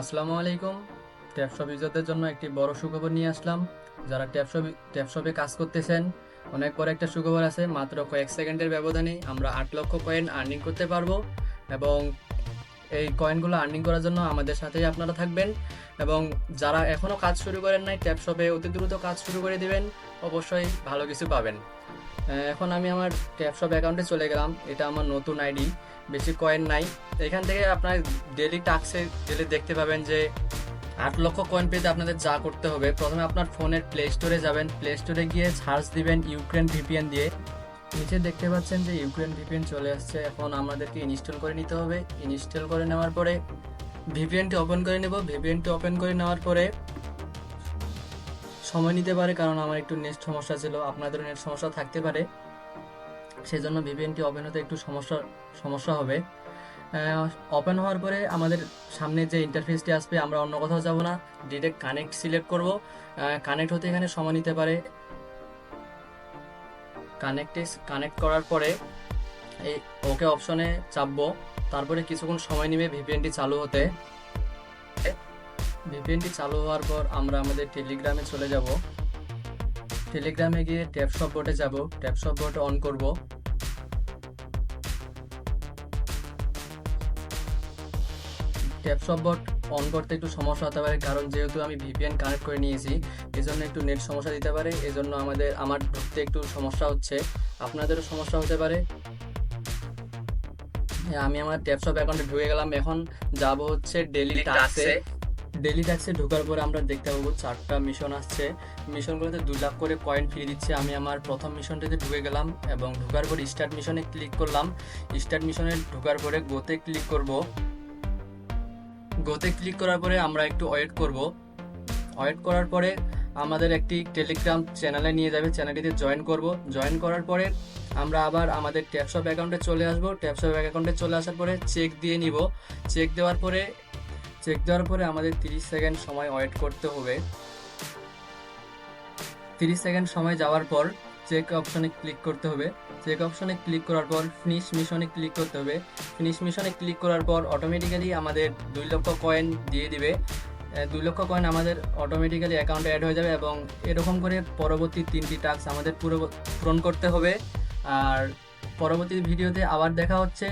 আসসালামু আলাইকুম। ট্যাপশপ ইউজারদের জন্য একটি বড় সুখবর নিয়ে আসলাম। যারা ট্যাপশপে কাজ করতেছেন, অনেক বড় একটা সুখবর আছে। মাত্র কয়েক সেকেন্ডের ব্যবধানে আমরা 8 লক্ষ কয়েন আর্নিং করতে পারবো। এবং এই কয়েনগুলো আর্নিং করার জন্য আমাদের সাথেই আপনারা থাকবেন। এবং যারা এখনও কাজ শুরু করেন নাই, ট্যাপশপে অতি দ্রুত কাজ শুরু করে দিবেন, অবশ্যই ভালো কিছু পাবেন। এখন আমি আমার ট্যাপশপ অ্যাকাউন্টে চলে গেলাম। এটা আমার নতুন আইডি, বেশি কয়েন নাই। এখান থেকে আপনার ডেলি টাস্কে গেলে দেখতে পাবেন যে 8 লক্ষ কয়েন পেতে আপনাদের যা করতে হবে, প্রথমে আপনার ফোনের প্লে স্টোরে যাবেন। প্লে স্টোরে গিয়ে সার্চ দিবেন ইউক্রেন ভিপিএন দিয়ে। নিচে দেখতে পাচ্ছেন যে ইউক্রেন ভিপিএন চলে আসছে। এখন আমাদেরকে ইনস্টল করে নিতে হবে। ইনস্টল করে নেওয়ার পরে ভিপিএনটি ওপেন করে নেব। ভিপিএনটি ওপেন করে নেওয়ার পরে সময় নিতে পারে, কারণ আমার একটু নেট সমস্যা ছিল, আপনাদেরও নেট সমস্যা থাকতে পারে। সেজন্য ভিপিএনটি ওপেন হতে একটু সমস্যা হবে। ওপেন হওয়ার পরে আমাদের সামনে যে ইন্টারফেসটি আসবে, আমরা অন্য কোথাও যাব না, ডিরেক্ট কানেক্ট সিলেক্ট করব। কানেক্ট হতে এখানে সময় নিতে পারে। কানেক্ট করার পরে এই ওকে অপশনে চাপবো। তারপরে কিছুক্ষণ সময় নেবে ভিপিএনটি চালু হতে। ভিপিএনটি চালু হওয়ার পর আমরা আমাদের টেলিগ্রামে চলে যাব। টেলিগ্রামে গিয়ে ট্যাপশপ বোটে যাব। ট্যাপশপ বোট অন করব। ট্যাপশপ বোট অন করতে একটু সমস্যা হতে পারে, কারণ যেহেতু আমি ভিপিএন কানেক্ট করে নিয়েছি, এজন্য একটু নেট সমস্যা দিতে পারে। এজন্য আমার ঢুকতে একটু সমস্যা হচ্ছে, আপনাদেরও সমস্যা হতে পারে। আমি আমার ট্যাপশপ অ্যাকাউন্টে ঢুকে গেলাম। এখন যাব হচ্ছে ডেলি টাস্কে। ডেলি টাস্কে ঢোকার পরে আমরা দেখতে পাবো 4টা মিশন আসছে। মিশনগুলোতে 2 লাখ করে কয়েন ফ্রি দিচ্ছে। আমি আমার প্রথম মিশনটিতে ঢুকে গেলাম এবং ঢোকার পর স্টার্ট মিশনে ক্লিক করলাম। স্টার্ট মিশনে ঢোকার পরে গোতে ক্লিক করব। গোতে ক্লিক করার পরে আমরা একটু ওয়েট করব। ওয়েট করার পরে আমাদের একটি টেলিগ্রাম চ্যানেলে নিয়ে যাবে। চ্যানেলটিতে জয়েন করব। জয়েন করার পরে আমরা আবার আমাদের ট্যাপশপ অ্যাকাউন্টে চলে আসব। ট্যাপশপ অ্যাকাউন্টে চলে আসার পরে চেক দিয়ে নিব। চেক দেওয়ার পরে আমাদের 30 সেকেন্ড সময় ওয়েট করতে হবে। 30 সেকেন্ড সময় যাওয়ার পর চেক অপশনে ক্লিক করতে হবে। চেক অপশনে ক্লিক করার পর ফিনিশ মিশনে ক্লিক করতে হবে। ফিনিশ মিশনে ক্লিক করার পর অটোমেটিক্যালি আমাদের 2 লক্ষ কয়েন দিয়ে দিবে। 2 লক্ষ কয়েন আমাদের অটোমেটিক্যালি অ্যাকাউন্টে অ্যাড হয়ে যাবে। এবং এরকম করে পরবর্তী 3টি টাস্ক আমাদের পূরণ করতে হবে। আর পরবর্তী ভিডিওতে আবার দেখা হচ্ছে।